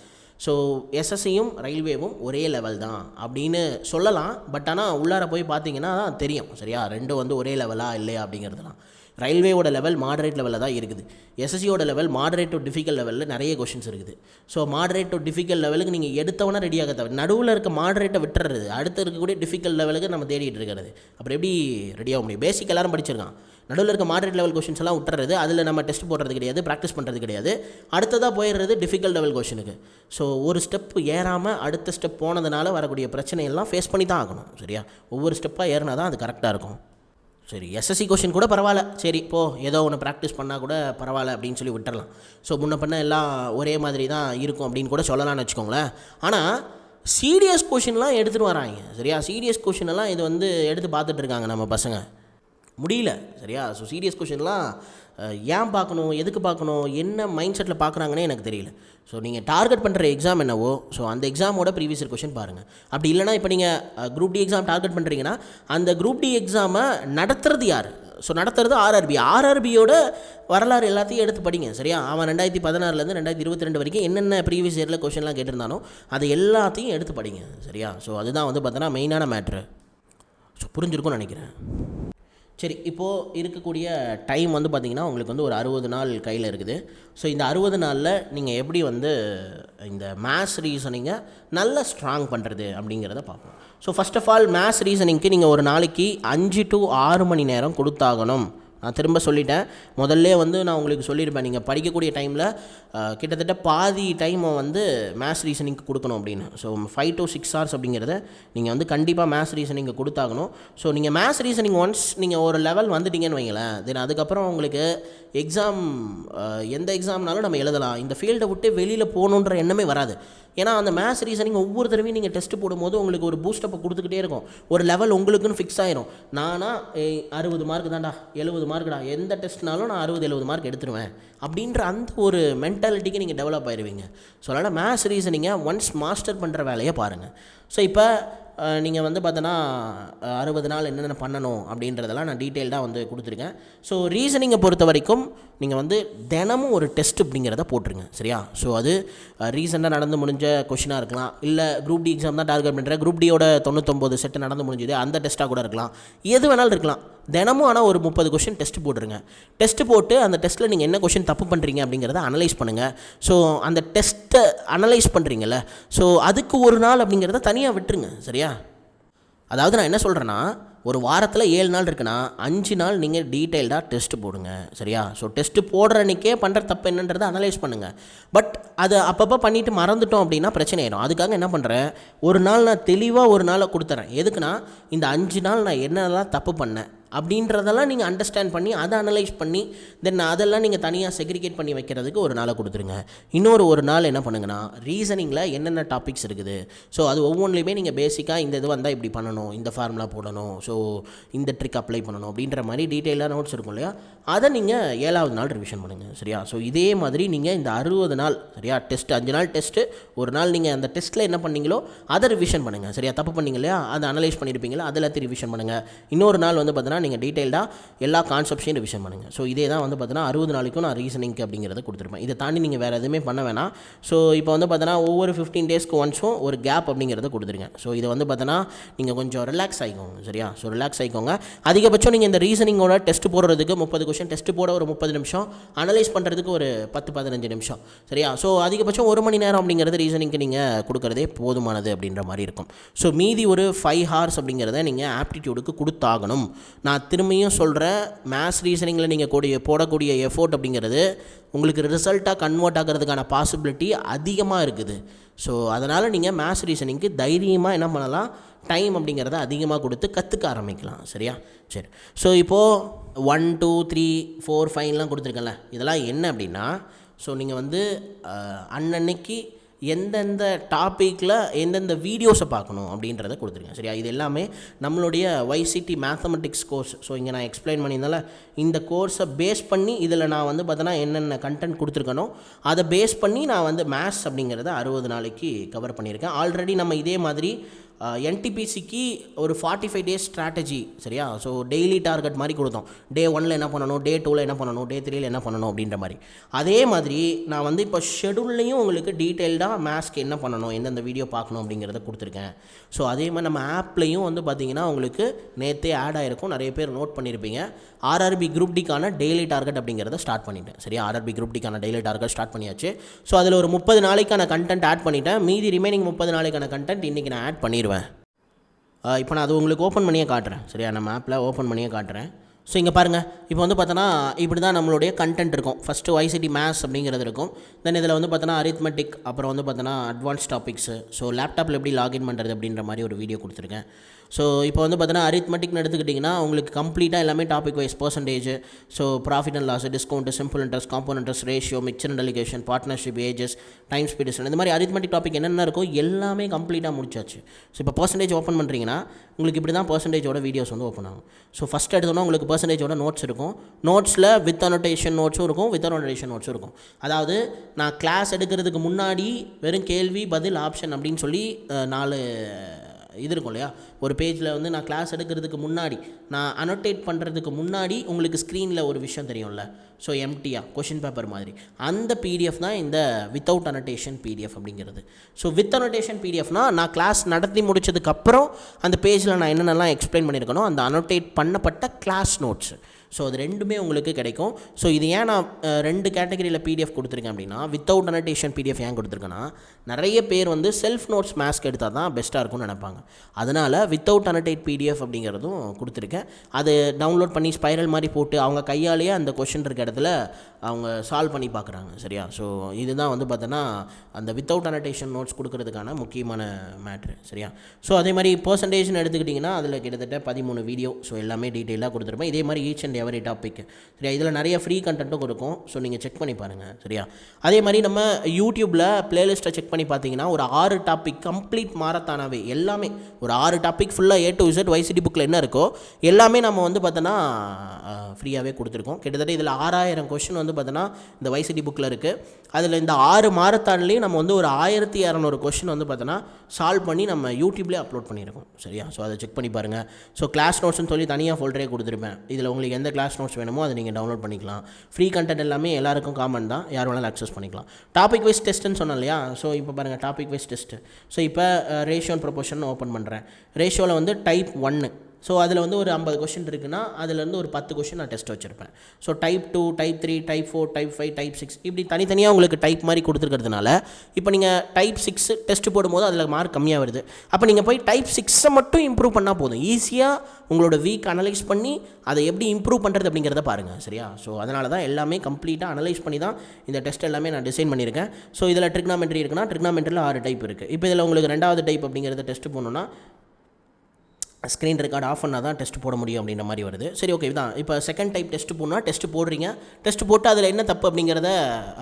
ஸோ SSCயும் ரயில்வேவும் ஒரே லெவல் தான் அப்படின்னு சொல்லலாம். பட் ஆனால் உள்ளார போய் பார்த்தீங்கன்னா தான் தெரியும். சரியா? ரெண்டும் வந்து ஒரே லெவலாக இல்லையா அப்படிங்கிறதுலாம். ரயில்வேவோட லெவல் மாடரேட் லெவலில் தான் இருக்குது. SSCயோட லெவல் மாடரேட் டு டிஃபிகல்ட் லெவலில் நிறைய கொஷின்ஸ் இருக்குது. ஸோ மாடரேட் டு டிஃபிகல்ட் லெவலுக்கு நீங்கள் எடுத்தவொன்னே ரெடியாக தவிர நடுவில் இருக்க மாடரேட்டை விட்டுறது, அடுத்து இருக்கக்கூடிய டிஃபிகல்ட் லெவலுக்கு நம்ம தேடிட்டு இருக்கிறது. அப்புறம் எப்படி ரெடியாக முடியும்? பேசிக் எல்லாரும் படிச்சிருக்கான், நடுவில் இருக்க மாடரேட் லெவல் கொஷின்ஸ் எல்லாம் விட்டுறது, அதில் நம்ம டெஸ்ட் போடுறது கிடையாது, ப்ராக்டிஸ் பண்ணுறது கிடையாது. அடுத்ததாக போயிடுறது டிஃபிகல்ட் லெவல் கொஷினுக்கு. ஸோ ஒரு ஸ்டெப் ஏறாமல் அடுத்த ஸ்டெப் போனதுனால வரக்கூடிய பிரச்சனையெல்லாம் ஃபேஸ் பண்ணி தான் ஆகணும். சரியா? ஒவ்வொரு ஸ்டெப்பாக ஏறினா தான் அது கரெக்டாக இருக்கும். சரி, SSC கொஷின் கூட பரவாயில்ல, சரி இப்போ ஏதோ ஒன்று ப்ராக்டிஸ் பண்ணால் கூட பரவாயில்ல அப்படின்னு சொல்லி விட்டுறலாம். ஸோ முன்ன பண்ண எல்லாம் ஒரே மாதிரி தான் இருக்கும் அப்படின்னு கூட சொல்லலாம்னு வச்சுக்கோங்களேன். ஆனால் சீரியஸ் கொஷின்லாம் எடுத்துகிட்டு வராங்க. சரியா? சீரியஸ் கொஷினெல்லாம் இது வந்து எடுத்து பார்த்துட்டு இருக்காங்க நம்ம பசங்க. முடியல. சரியா? ஸோ சீரியஸ் கொஷின்லாம் ஏன் பார்க்கணும், எதுக்கு பார்க்கணும், என்ன மைண்ட் செட்டில் பார்க்குறாங்கன்னே எனக்கு தெரியல. ஸோ நீங்கள் டார்கெட் பண்ணுற எக்ஸாம் என்னவோ, ஸோ அந்த எக்ஸாமோட ப்ரீவியஸ் இயர் கொஷின் பாருங்கள். அப்படி இல்லைனா இப்போ நீங்கள் குரூப் டி எக்ஸாம் டார்கெட் பண்ணுறீங்கன்னா அந்த குரூப் டி எக்ஸாமை நடத்துறது யார்? ஸோ நடத்துறது ஆர்ஆர்பியோட வரலாறு எல்லாத்தையும் எடுத்து படிங்க. சரியா? அவன் 2016 2022 வரைக்கும் என்னென்ன ப்ரீவியஸ் இயரில் கொஷின்லாம் கேட்டிருந்தானோ அதை எல்லாத்தையும் எடுத்து படிங்க. சரியா? ஸோ அதுதான் வந்து பார்த்தோன்னா மெயினான மேட்ரு. ஸோ புரிஞ்சிருக்கும்னு நினைக்கிறேன். சரி, இப்போது இருக்கக்கூடிய டைம் வந்து பார்த்திங்கன்னா உங்களுக்கு வந்து ஒரு 60 நாள் கையில் இருக்குது. ஸோ இந்த 60 நாளில் நீங்கள் எப்படி வந்து இந்த மேத்ஸ் ரீசனிங்கை நல்லா ஸ்ட்ராங் பண்ணுறது அப்படிங்கிறத பார்ப்போம். So first of all maths ரீசனிங்க்கு நீங்கள் ஒரு நாளைக்கு 5 to 6 மணி நேரம் கொடுத்தாகணும். நான் திரும்ப சொல்லிட்டேன். முதல்ல வந்து நான் உங்களுக்கு சொல்லியிருப்பேன், நீங்கள் படிக்கக்கூடிய டைமில் கிட்டத்தட்ட பாதி டைமை வந்து மேத்ஸ் ரீசனிங்க்கு கொடுக்கணும் அப்படின்னு. ஸோ 5 to 6 hours அப்படிங்கிறத நீங்கள் வந்து கண்டிப்பாக மேத்ஸ் ரீசனிங்கை கொடுத்தாகணும். ஸோ நீங்கள் மேத்ஸ் ரீசனிங் ஒன்ஸ் நீங்கள் ஒரு லெவல் வந்துட்டீங்கன்னு வைங்களேன், தென் அதுக்கப்புறம் உங்களுக்கு எக்ஸாம் எந்த எக்ஸாம்னாலும் நம்ம எழுதலாம். இந்த ஃபீல்டை விட்டு வெளியில் போகணுன்ற எண்ணமே வராது. ஏன்னா அந்த மேத்ஸ் ரீசனிங் ஒவ்வொரு தடவையும் நீங்கள் டெஸ்ட் போடும்போது உங்களுக்கு ஒரு பூஸ்டப்பை கொடுத்துக்கிட்டே இருக்கும். ஒரு லெவல் உங்களுக்குன்னு ஃபிக்ஸ் ஆயிரும். நானா 60 மார்க் தான்டா, 70 மார்க்குடா, எந்த டெஸ்ட்னாலும் நான் 60-70 மார்க் எடுத்துருவேன் அப்படின்ற அந்த ஒரு மென்டாலிட்டிக்கு நீங்கள் டெவலப் ஆயிடுவீங்க. ஸோ அதனால் மேத்ஸ் ரீசனிங்கை ஒன்ஸ் மாஸ்டர் பண்ணுற வேலையை பாருங்கள். ஸோ இப்போ நீங்கள் வந்து பார்த்தோன்னா 60 நாள் என்னென்ன பண்ணணும் அப்படின்றதெல்லாம் நான் டீட்டெயில்டாக வந்து கொடுத்துருக்கேன். ஸோ ரீசனிங்கை பொறுத்த வரைக்கும் நீங்கள் வந்து தினமும் ஒரு டெஸ்ட் அப்படிங்கிறத போட்டுருங்க. சரியா? ஸோ அது ரீசெண்டாக நடந்து முடிஞ்ச கொஷினாக இருக்கலாம், இல்லை குரூப் டி எக்ஸாம் தான் டார்கெட் பண்ணுறேன், குரூப் டியோட 99 செட்டு நடந்து முடிஞ்சது அந்த டெஸ்ட்டாக கூட இருக்கலாம், எது வேணாலும் இருக்கலாம். தினமும் ஆனால் ஒரு 30 கொஷின் டெஸ்ட் போட்டுருங்க. டெஸ்ட்டு போட்டு அந்த டெஸ்ட்டில் நீங்கள் என்ன கொஷின் தப்பு பண்ணுறீங்க அப்படிங்கிறத அனலைஸ் பண்ணுங்கள். ஸோ அந்த டெஸ்ட்டை அனலைஸ் பண்ணுறீங்கல்ல, ஸோ அதுக்கு ஒரு நாள் அப்படிங்கிறத தனியாக விட்டுருங்க. சரியா? அதாவது நான் என்ன சொல்கிறேன்னா, ஒரு வாரத்தில் 7 நாள் இருக்குன்னா 5 நாள் நீங்கள் டீட்டெயில்டாக டெஸ்ட்டு போடுங்க. சரியா? ஸோ டெஸ்ட்டு போடுற அன்றைக்கே பண்ணுற தப்பு என்னன்றதை அனலைஸ் பண்ணுங்கள். பட் அதை அப்பப்போ பண்ணிவிட்டு மறந்துட்டோம் அப்படின்னா பிரச்சனை ஆயிடும். அதுக்காக என்ன பண்ணுறேன், ஒரு நாள் நான் தெளிவாக ஒரு நாளை கொடுத்துறேன். எதுக்குன்னா இந்த 5 நாள் நான் என்னெல்லாம் தப்பு பண்ணேன் அப்படின்றதெல்லாம் நீங்கள் அண்டர்ஸ்டாண்ட் பண்ணி அதை அனலைஸ் பண்ணி தென் அதெல்லாம் நீங்கள் தனியாக செக்ரிகேட் பண்ணி வைக்கிறதுக்கு ஒரு நாளை கொடுத்துருங்க. ஒரு நாள் என்ன பண்ணுங்கன்னா, ரீசனிங்கில் என்னென்ன டாபிக்ஸ் இருக்குது, ஸோ அது ஒவ்வொன்றிலையுமே நீங்கள் பேசிக்காக இந்த இது வந்தால் இப்படி பண்ணணும், இந்த ஃபார்முலா போடணும், ஸோ இந்த ட்ரிக் அப்ளை பண்ணணும் அப்படின்ற மாதிரி டீட்டெயிலாக நோட்ஸ் இருக்கும் இல்லையா, அதை நீங்கள் 7வது நாள் ரிவிஷன் பண்ணுங்கள். சரியா? ஸோ இதே மாதிரி நீங்கள் இந்த 60 நாள் சரியா டெஸ்ட்டு, 5 நாள் டெஸ்ட்டு, ஒரு நாள் நீங்கள் அந்த டெஸ்ட்டில் என்ன பண்ணீங்களோ அதை ரிவிஷன் பண்ணுங்கள். சரியா? தப்பு பண்ணீங்க இல்லையா, அதை அனலைஸ் பண்ணியிருப்பீங்களா, அதில் ரிவிஷன் பண்ணுங்கள். இன்னொரு நாள் வந்து பார்த்தீங்கன்னா நீங்கள் டீட்டெயில்டாக எல்லா கான்செப்ட்ஸையும் ரிவிஷன் பண்ணுங்கள். ஸோ இதே தான் வந்து பார்த்தீங்கன்னா 60 நாளைக்கும் நான் ரீசனிங்க்கு அப்படிங்கிறத கொடுத்துருப்பேன். இதை தாண்டி நீங்கள் வேறு எதுவுமே பண்ண வேணாம். ஸோ இப்போ வந்து பார்த்தீங்கன்னா ஒவ்வொரு 15 டேஸ்க்கு ஒன்ஸும் ஒரு கேப் அப்படிங்கிறத கொடுத்துருங்க. ஸோ இதை வந்து பார்த்தீங்கன்னா நீங்கள் கொஞ்சம் ரிலாக்ஸ் ஆகிக்கோங்க. சரியா? ஸோ ரிலாக்ஸ் ஆகிக்கோங்க. அதிகபட்சம் நீங்கள் இந்த ரீசனிங்கோட டெஸ்ட் போடுறதுக்கு 30 கொஷின் டெஸ்ட் போட ஒரு 30 நிமிஷம், அனலைஸ் பண்ணுறதுக்கு ஒரு 10-15 நிமிஷம். சரியா? ஸோ அதிகபட்சம் 1 மணி நேரம் அப்படிங்கிறது ரீசனிங்க்கு நீங்கள் கொடுக்குறதே போதுமானது அப்படின்ற மாதிரி இருக்கும். ஸோ மீதி ஒரு 5 hours அப்படிங்கிறத நீங்கள் ஆப்டிடியூடுக்கு கொடுத்தாகணும். நான் திரும்பியும் சொல்கிறேன், மேத்ஸ் ரீசனிங்கில் நீங்கள் போடக்கூடிய எஃபோர்ட் அப்படிங்கிறது உங்களுக்கு ரிசல்ட்டாக கன்வெர்ட் ஆகிறதுக்கான பாசிபிலிட்டி அதிகமாக இருக்குது. ஸோ அதனால் நீங்கள் மேத்ஸ் ரீசனிங்க்கு தைரியமாக என்ன பண்ணலாம், டைம் அப்படிங்கிறத அதிகமாக கொடுத்து கற்றுக்க ஆரம்பிக்கலாம். சரியா? சரி. ஸோ இப்போது 1 2 3 4 5லாம் கொடுத்துருக்கேன்ல, இதெல்லாம் என்ன அப்படின்னா, ஸோ நீங்கள் வந்து அன்னன்னைக்கு எந்தெந்த டாப்பிக்கில் எந்தெந்த வீடியோஸை பார்க்கணும் அப்படின்றத கொடுத்துருங்க. சரியா? இது எல்லாமே நம்மளுடைய YCT மேத்தமெட்டிக்ஸ் கோர்ஸ். ஸோ இங்கே நான் எக்ஸ்பிளைன் பண்ணியிருந்தால இந்த கோர்ஸை பேஸ் பண்ணி இதில் நான் வந்து பார்த்தோன்னா என்னென்ன கண்டென்ட் கொடுத்துருக்கனோ அதை பேஸ் பண்ணி நான் வந்து மேத்ஸ் அப்படிங்கிறத 60 நாளைக்கு கவர் பண்ணியிருக்கேன். ஆல்ரெடி நம்ம இதே மாதிரி NTPCக்கு ஒரு 45 டேஸ் ஸ்ட்ராட்டஜி. சரியா? ஸோ டெய்லி டார்கெட் மாதிரி கொடுத்தோம். டே 1ல் என்ன பண்ணணும், டே 2ல் என்ன பண்ணணும், டே 3ல் என்ன பண்ணணும் அப்படின்ற மாதிரி. அதே மாதிரி நான் வந்து இப்போ ஷெடியூல்லையும் உங்களுக்கு டீட்டெயில்டாக மேத்ஸ்க்கு என்ன பண்ணணும், எந்தெந்த வீடியோ பார்க்கணும் அப்படிங்கிறத கொடுத்துருக்கேன். ஸோ அதே மாதிரி நம்ம ஆப்லேயும் வந்து பார்த்திங்கன்னா உங்களுக்கு நேற்றே ஆட் ஆகிருக்கும், நிறைய பேர் நோட் பண்ணியிருப்பீங்க. RRB குரூப் டிக்கான டெய்லி டார்கெட் அப்படிங்கிறத ஸ்டார்ட் பண்ணிட்டேன். சரியா? RRB குரூப் டிக்கான டெய்லி டார்கெட் ஸ்டார்ட் பண்ணியாச்சு. ஸோ அதில் ஒரு 30 நாளைக்கான கண்டென்ட் ஆட் பண்ணிட்டேன். மீதி ரிமைனிங் 30 நாளைக்கான கண்டென்ட் இன்றைக்கி நான் ஆட் பண்ணிடுவேன். இப்போ நான் அது உங்களுக்கு ஓப்பன் பண்ணியே காட்டுறேன். சரியா? நம்ம ஆப்பில் ஓப்பன் பண்ணியே காட்டுறேன். ஸோ இங்கே பாருங்கள், இப்போ வந்து பார்த்தோன்னா இப்படி தான் நம்மளுடைய கண்டென்ட் இருக்கும். ஃபஸ்ட்டு YCT மேத்ஸ் அப்படிங்கிறது இருக்கும். தென் இதில் வந்து பார்த்தோன்னா அரித்மெட்டிக், அப்புறம் வந்து பார்த்தோன்னா அட்வான்ஸ் டாபிக்ஸு, ஸோ லேப்டாப்பில் எப்படி லாகின் பண்ணுறது அப்படின்ற மாதிரி ஒரு வீடியோ கொடுத்துருக்கேன். ஸோ இப்போ வந்து பார்த்தீங்கன்னா அரித்மெட்டிக்னு எடுத்துக்கிட்டிங்கன்னா உங்களுக்கு கம்ப்ளீட்டாக எல்லாமே topic wise percentage, so profit and loss, discount, simple interest, compound interest, ratio, mixture and alligation, partnership, ages, time speed, இந்த மாதிரி அரித்மெட்டிக் டாபிக் என்னென்ன இருக்கோ எல்லாமே கம்ப்ளீட்டாக முடிச்சாச்சு. ஸோ இப்போ பர்சன்டேஜ் ஓப்பன் பண்ணுறீங்கன்னா உங்களுக்கு இப்படி தான் பர்சன்டேஜோட வீடியோஸ் வந்து ஓப்பன் ஆகும். ஸோ ஃபஸ்ட் எடுத்தோன்னா உங்களுக்கு பர்சன்டேஜோட நோட்ஸ் இருக்கும். நோட்ஸில் வித் அனோட்டேஷன் நோட்ஸும் இருக்கும், வித் அனோட்டேஷன் நோட்ஸும் இருக்கும். அதாவது நான் கிளாஸ் எடுக்கிறதுக்கு முன்னாடி வெறும் கேள்வி பதில் ஆப்ஷன் அப்படின்னு சொல்லி 4 இது இருக்கும் இல்லையா. ஒரு பேஜில் வந்து நான் கிளாஸ் எடுக்கிறதுக்கு முன்னாடி நான் அனோட்டேட் பண்ணுறதுக்கு முன்னாடி உங்களுக்கு ஸ்க்ரீனில் ஒரு விஷயம் தெரியும்ல, ஸோ எம்டியாக கொஷின் பேப்பர் மாதிரி அந்த பிடிஎஃப் தான் இந்த வித்தவுட் அனோட்டேஷன் பிடிஎஃப் அப்படிங்கிறது. ஸோ வித் அனோட்டேஷன் பிடிஎஃப்னால் நான் கிளாஸ் நடத்தி முடிச்சதுக்கப்புறம் அந்த பேஜில் நான் என்னென்னலாம் எக்ஸ்பிளைன் பண்ணியிருக்கணும் அந்த அனோட்டேட் பண்ணப்பட்ட கிளாஸ் நோட்ஸ். ஸோ அது ரெண்டுமே உங்களுக்கு கிடைக்கும். ஸோ இது ஏன் நான் 2 கேட்டகரியில் பிடிஎஃப் கொடுத்துருக்கேன் அப்படின்னா, வித்தவுட் அனோட்டேஷன் பிடிஎஃப் ஏன் கொடுத்துருக்கேன்னா நிறைய பேர் வந்து செல்ஃப் நோட்ஸ் மேஸ்க் எடுத்தால் தான் பெஸ்ட்டாக இருக்கும்னு நினைப்பாங்க. அதனால் வித்தவுட் அனோட்டேட் பிடிஎஃப் அப்படிங்கிறதும் கொடுத்துருக்கேன். அது டவுன்லோட் பண்ணி ஸ்பைரல் மாதிரி போட்டு அவங்க கையாலேயே அந்த கொஷின் இருக்க இடத்துல அவங்க சால்வ் பண்ணி பார்க்குறாங்க. சரியா? ஸோ இதுதான் வந்து பார்த்தோன்னா அந்த வித்தவுட் அனோட்டேஷன் நோட்ஸ் கொடுக்கறதுக்கான முக்கியமான மேட்ரு. சரியா? ஸோ அதே மாதிரி பர்சன்டேஜ்னு எடுத்துக்கிட்டிங்கன்னா அதில் கிட்டத்தட்ட 13 வீடியோ, ஸோ எல்லாமே டீட்டெயிலாக கொடுத்துருப்பேன். இதே மாதிரி ஈச் அண்ட் எவரி டாபிக். சரியா? இதில் நிறைய ஃப்ரீ கண்டென்ட்டும் இருக்கும். ஸோ நீங்கள் செக் பண்ணி பாருங்கள். சரியா? அதே மாதிரி நம்ம யூடியூப்பில் ப்ளேலிஸ்ட்டை செக் பண்ணி பார்த்தீங்கன்னா ஒரு 6 டாபிக் கம்ப்ளீட் மாரத்தானாவே எல்லாமே ஒரு 6 டாபிக் ஃபுல்லாக A to Z YCD புக்கில் என்ன இருக்கோ எல்லாமே நம்ம வந்து பார்த்தோன்னா ஃப்ரீயாகவே கொடுத்துருக்கோம். கிட்டத்தட்ட இதில் 6000 கொஷின் வந்து பார்த்தோன்னா இந்த YCD புக்கில் இருக்குது. அதில் இந்த 6 மாரத்தான்லேயும் நம்ம வந்து ஒரு 1200 கொஷின் வந்து பார்த்தோன்னா சால்வ் பண்ணி நம்ம யூடியூப்லேயே அப்லோட் பண்ணியிருக்கோம். சரியா? ஸோ அதை செக் பண்ணி பாருங்கள். ஸோ கிளாஸ் நோட்ஸ்னு சொல்லி தனியாக ஃபோல்டரே கொடுத்துருப்பேன். இதில் உங்களுக்கு எந்த கிளாஸ் நோட்ஸ் வேணுமோ அதை நீங்கள் டவுன்லோட் பண்ணிக்கலாம். ஃப்ரீ கண்டென்ட் எல்லாமே எல்லாருக்கும் காமன் தான், யார் வேணாலும் அக்சஸ் பண்ணிக்கலாம். டாபிக் வைஸ் டெஸ்ட்டுன்னு சொன்னோம் இல்லையா. ஸோ இப்போ பாருங்கள் டாபிக் வைஸ் டெஸ்ட்டு. ஸோ இப்போ ரேஷியோ அண்ட் ப்ரொபோர்ஷன் ஓப்பன் பண்ணுறேன். ரேஷியோவில் வந்து டைப் 1. ஸோ அதில் வந்து ஒரு 50 கொஷின் இருக்குன்னா அதுலேருந்து ஒரு 10 கொஷின் நான் டெஸ்ட் வச்சுருப்பேன். So type 2, type 3, type 4, type 5, type 6 இப்படி தனித்தனியாக உங்களுக்கு டைப் மாதிரி கொடுத்துருக்கிறதுனால இப்போ நீங்கள் டைப் 6 டெஸ்ட் போடும்போது அதில் மார்க் கம்மியாக வருது. அப்போ நீங்கள் போய் டைப் 6 மட்டும் இம்ப்ரூவ் பண்ணால் போதும். ஈஸியாக உங்களோட வீக் அனலைஸ் பண்ணி அதை எப்படி இம்ப்ரூவ் பண்ணுறது அப்படிங்கிறத பாருங்கள். சரியா? ஸோ அதனால தான் எல்லாமே கம்ப்ளீட்டாக அனலைஸ் பண்ணி தான் இந்த டெஸ்ட் எல்லாமே நான் டிசைன் பண்ணியிருக்கேன். ஸோ இதில் ட்ரிக்னாமெட்ரி இருக்குன்னா ட்ரிக்னாமெட்ரியில் 6 டைப் இருக்குது. இப்போ இதில் உங்களுக்கு 2வது டைப் அப்படிங்கிறத டெஸ்ட் போடணுன்னா ஸ்க்ரீன் ரெக்கார்ட் ஆஃப் பண்ணால் தான் டெஸ்ட் போட முடியும் அப்படின்ற மாதிரி வருது. சரி, ஓகே தான். இப்போ செகண்ட் டைப் டெஸ்ட் போனால் டெஸ்ட் போடுறீங்க. டெஸ்ட் போட்டு அதில் என்ன தப்பு அப்படிங்கிறத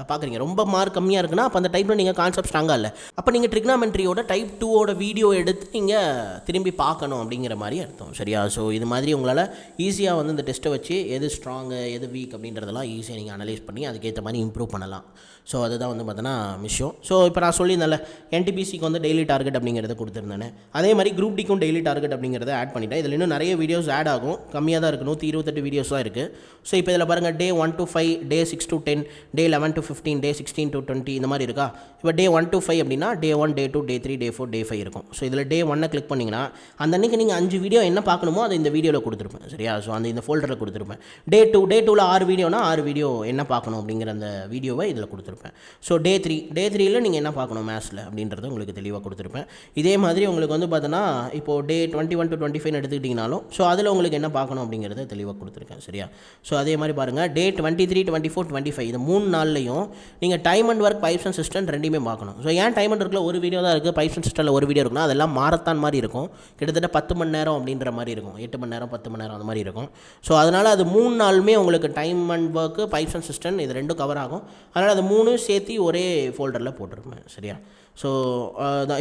பார்க்குறீங்க. ரொம்ப மார்க் கம்மியாக இருக்குன்னா அப்போ அந்த டைப்பில் நீங்கள் கான்செப்ட் ஸ்ட்ராங்காக இல்லை. அப்போ நீங்கள் ட்ரிக்னாமெட்ரியோட டைப் 2ஓட வீடியோ எடுத்து நீங்கள் திரும்பி பார்க்கணும் அப்படிங்கிற மாதிரி அர்த்தம். சரியா? ஸோ இது மாதிரி உங்களால் ஈஸியாக வந்து இந்த டெஸ்ட்டை வச்சு எது ஸ்ட்ராங்கு எது வீக் அப்படின்றதெல்லாம் ஈஸியாக நீங்கள் அனலைஸ் பண்ணி அதுக்கேற்ற மாதிரி இம்ப்ரூவ் பண்ணலாம். ஸோ அதுதான் வந்து பார்த்தோன்னா விஷயம். ஸோ இப்போ நான் சொல்லியிருந்தேன்ல NTPCக்கு வந்து டெய்லி டார்கெட் அப்படிங்கிறத கொடுத்துருந்தேன். அதே மாதிரி குரூப் டிக்கும் டெய்லி டார்கெட் அப்படிங்கிறத ஆட் பண்ணிட்டேன். இதில் இன்னும் நிறைய வீடியோஸ் ஆட் ஆகும். கம்மியாக தான் இருக்குது, 128 வீடியோஸ் தான் இருக்குது. ஸோ இப்போ இதில் பாருங்கள், டே 1 to 5, day 6 to 10, day 11 to 15, day 16 to 20 இந்த மாதிரி இருக்கா. இப்போ டே 1 to 5 அப்படின்னா டே 1, டே 2, டே 3, டே 4, டே 5 இருக்கும். ஸோ இதில் டே 1 கிளிக் பண்ணிங்கன்னா அந்த அன்றைக்கி நீங்கள் 5 வீடியோ என்ன பார்க்கணுமோ அதை இந்த வீடியோவில் கொடுத்துருப்பேன். சரியா? ஸோ இந்த ஃபோல்டரில் கொடுத்துருப்பேன். டே 2ல் 6 வீடியோனா 6 வீடியோ என்ன பார்க்கணும் அப்படிங்கிற அந்த வீடியோவை இதில் கொடுத்துருப்பேன். ஸோ டே 3ல் நீங்கள் என்ன பார்க்கணும் மேத்ஸில் அப்படின்றத உங்களுக்கு தெளிவாக கொடுத்துருப்பேன். இதே மாதிரி உங்களுக்கு வந்து பார்த்தோன்னா இப்போது டே 21 to 25 எடுத்துக்கிட்டிங்கனாலும் ஸோ அதில் உங்களுக்கு என்ன பார்க்கணும் அப்படிங்கிறத தெளிவாக கொடுத்துருக்கேன். சரியா? ஸோ அதே மாதிரி பாருங்கள், டே 23, 24, 25 இந்த 3 நாள்லையும் நீங்கள் time and work, pipes and system ரெண்டுமே பார்க்கணும். ஸோ ஏன் டைம் அண்ட் ஒர்க்கில் ஒரு வீடியோ தான் இருக்குது, பைப்ஸ் அண்ட் சிஸ்டமில் ஒரு வீடியோ இருக்குன்னா அதெல்லாம் மாரத்தான் மாதிரி இருக்கும். கிட்டத்தட்ட 10 மணி நேரம் அப்படின்ற மாதிரி இருக்கும். 8 மணி நேரம் 10 மணி நேரம் அந்த மாதிரி இருக்கும். ஸோ அதனால் அது 3 நாளுமே உங்களுக்கு time and work, pipes and system இது ரெண்டும் கவர் ஆகும். அதனால் அது 3 சேர்த்து ஒரே ஃபோல்டரில் போட்டிருப்பேன். சரியா? ஸோ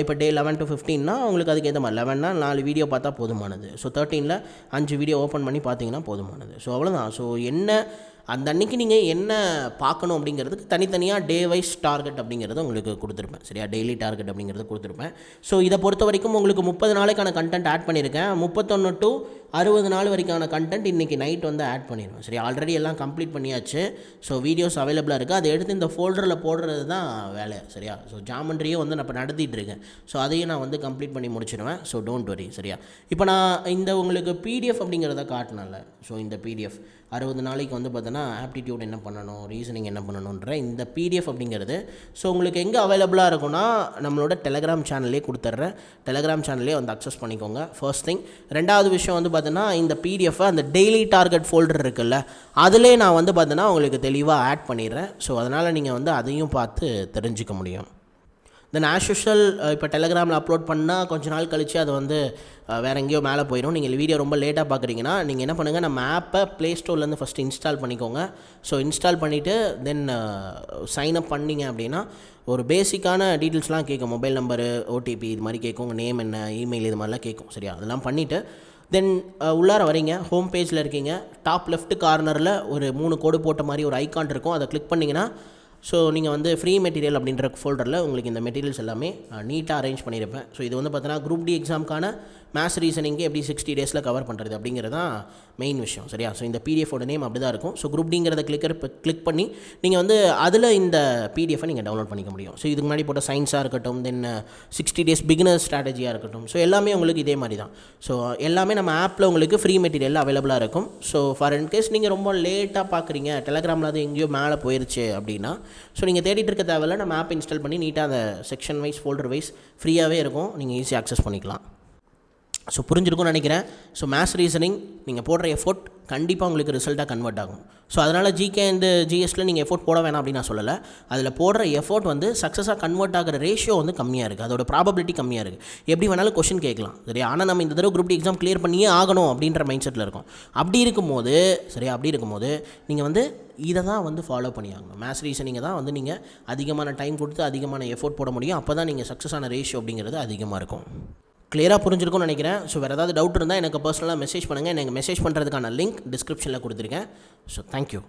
இப்போ டே 11 to 15னா உங்களுக்கு அதுக்கு ஏற்ற மாதிரி 11னா 4 வீடியோ பார்த்தா போதுமானது. ஸோ 13ல் 5 வீடியோ ஓப்பன் பண்ணி பார்த்தீங்கன்னா போதுமானது. ஸோ அவ்வளோதான். ஸோ என்ன அந்த அன்றைக்கி நீங்கள் என்ன பார்க்கணும் அப்படிங்கிறதுக்கு தனித்தனியாக டே வைஸ் டார்கெட் அப்படிங்கிறத உங்களுக்கு கொடுத்துருப்பேன். சரியா? டெய்லி டார்கெட் அப்படிங்கிறத கொடுத்துருப்பேன். ஸோ இதை பொறுத்த வரைக்கும் உங்களுக்கு 30 நாளைக்கான கண்டென்ட் ஆட் பண்ணியிருக்கேன். 31 to 60 நாள் வரைக்கான கண்டென்ட் இன்றைக்கி நைட் வந்து ஆட் பண்ணிடுவேன். சரி, ஆல்ரெடி எல்லாம் கம்ப்ளீட் பண்ணியாச்சு. ஸோ வீடியோஸ் அவைலபிளாக இருக்குது. அதை எடுத்து இந்த ஃபோல்டரில் போடுறது தான் வேலை. சரியா? ஸோ ஜாமெண்ட்ரியும் வந்து நான் இப்போ நடத்திட்டு இருக்கேன். ஸோ அதையும் நான் வந்து கம்ப்ளீட் பண்ணி முடிச்சிடுவேன். So don't worry. சரியா? இப்போ நான் இந்த உங்களுக்கு PDF அப்படிங்கிறத காட்டினேன்ல. ஸோ இந்த PDF 60 நாளைக்கு வந்து பார்த்தோன்னா ஆப்டிடியூட் என்ன பண்ணணும், ரீசனிங் என்ன பண்ணணுன்ற இந்த PDF அப்படிங்கிறது ஸோ உங்களுக்கு எங்கே அவைலபிளாக இருக்குன்னா நம்மளோட டெலகிராம் சேனல்லே கொடுத்துட்றேன். டெலகிராம் சேனல்லே வந்து அக்சஸ் பண்ணிக்கோங்க. First thing. ரெண்டாவது விஷயம் வந்து பார்த்தோன்னா இந்த PDF அந்த டெய்லி டார்கெட் ஃபோல்டர் இருக்குல்ல, அதிலே நான் வந்து பார்த்தோன்னா உங்களுக்கு தெளிவாக ஆட் பண்ணிடுறேன். ஸோ அதனால் நீங்கள் வந்து அதையும் பார்த்து தெரிஞ்சிக்க முடியும். தென் ஆஸ் யூஷுவல் இப்போ டெலகிராமில் அப்லோட் பண்ணால் கொஞ்ச நாள் கழித்து அது வந்து வேறு எங்கேயோ மேலே போயிடும். நீங்கள் வீடியோ ரொம்ப லேட்டாக பார்க்குறீங்கன்னா நீங்கள் என்ன பண்ணுங்கள், நம்ம ஆப்பை ப்ளே ஸ்டோர்லேருந்து ஃபஸ்ட்டு இன்ஸ்டால் பண்ணிக்கோங்க. ஸோ இன்ஸ்டால் பண்ணிவிட்டு தென் சைன் அப் பண்ணிங்க அப்படின்னா ஒரு பேசிக்கான டீட்டெயில்ஸ்லாம் கேட்கும். மொபைல் நம்பரு, ஓடிபி இது மாதிரி கேட்கும், உங்கள் நேம் என்ன, இமெயில் இது மாதிரிலாம் கேட்கும். சரியா, அதெல்லாம் பண்ணிவிட்டு தென் உள்ளார வரீங்க, ஹோம் பேஜில் இருக்கீங்க. டாப் லெஃப்ட் கார்னரில் ஒரு 3 கோடு போட்ட மாதிரி ஒரு ஐக்கான் இருக்கும். அதை கிளிக் பண்ணிங்கன்னா ஸோ நீங்கள் வந்து ஃப்ரீ மெட்டீரியல் அப்படின்ற ஃபோல்டரில் உங்களுக்கு இந்த மெட்டீரியல்ஸ் எல்லாமே நீட்டாக அரேஞ்ச் பண்ணியிருப்பேன். ஸோ இது வந்து பார்த்தீங்கன்னா குரூப் டி எக்ஸாமுக்கான மேத்ஸ் ரீசனிங்கு எப்படி 60 டேஸில் கவர் பண்ணுறது அப்படிங்கிறது தான் மெயின் விஷயம். சரியா, ஸோ இந்த பிடிஎஃபோட நேம் அப்படி தான் இருக்கும். ஸோ குரூப் டிங்கிறத கிளிக் பண்ணி நீங்கள் வந்து அதில் இந்த பிடிஎஃபை நீங்கள் டவுன்லோட் பண்ணிக்க முடியும். ஸோ இதுக்கு முன்னாடி போட்ட சயின்ஸாக இருக்கட்டும், தென் 60 டேஸ் பிகினர் ஸ்ட்ராட்டஜியாக இருக்கட்டும், ஸோ எல்லாமே உங்களுக்கு இதே மாதிரி தான். ஸோ எல்லாமே நம்ம ஆப்பில் உங்களுக்கு ஃப்ரீ மெட்டீரியல் அவைலபிளாக இருக்கும். ஸோ ஃபார் இன்கேஸ் நீங்கள் ரொம்ப லேட்டாக பார்க்குறீங்க, டெலகிராமில் அது எங்கேயோ மேலே போயிருச்சு அப்படின்னா ஸோ நீங்கள் தேடிட்டு இருக்க தேவையில்ல, நம்ம ஆப் இன்ஸ்டால் பண்ணி நீட்டாக அந்த செக்ஷன் வைஸ் ஃபோல்டர் வைஸ் ஃப்ரீயாகவே இருக்கும், நீங்கள் ஈஸியாக அக்சஸ் பண்ணிக்கலாம். ஸோ புரிஞ்சிருக்கும்னு நினைக்கிறேன். ஸோ மேத்ஸ் ரீசனிங் நீங்கள் போடுற எஃபோர்ட் கண்டிப்பாக உங்களுக்கு ரிசல்ட்டாக கன்வெர்ட் ஆகும். ஸோ அதனால் ஜிகே அண்ட் ஜிஎஸ்டில் நீங்கள் எஃபோர்ட் போட வேணாம் அப்படின்னு நான் சொல்லலை. அதில் போடுற எஃபோர்ட் வந்து சக்ஸஸாக கன்வெர்ட் ஆகிற ரேஷியோ வந்து கம்மியாக இருக்குது, அதோட ப்ராபபிலிட்டி கம்மியாக இருக்குது. எப்படி வேணாலும் கொஷின் கேட்கலாம். சரியா, ஆனால் நம்ம இந்த தடவை குரூப் டி எக்ஸாம் கிளியர் பண்ணியே ஆகணும் அப்படின்ற மைண்ட் செட்டில் இருக்கும். அப்படி இருக்கும்போது நீங்கள் வந்து இதை தான் வந்து ஃபாலோ பண்ணி ஆகணும். மேத்ஸ் ரீசனிங்கை தான் வந்து நீங்கள் அதிகமான டைம் கொடுத்து அதிகமான எஃபோர்ட் போட முடியும். அப்போ தான் நீங்கள் சக்ஸஸான ரேஷியோ அப்படிங்கிறது அதிகமாக இருக்கும். கிளியராக புரிஞ்சிருக்கும்னு நினைக்கிறேன். ஸோ வேறு ஏதாவது டவுட் இருந்தால் எனக்கு பர்சனலாக மெசேஜ் பண்ணுங்கள். எனக்கு மெசேஜ் பண்ணுறதுக்கான லிங்க் டிஸ்கிரிப்ஷனில் கொடுத்துருக்கேன். So thank you.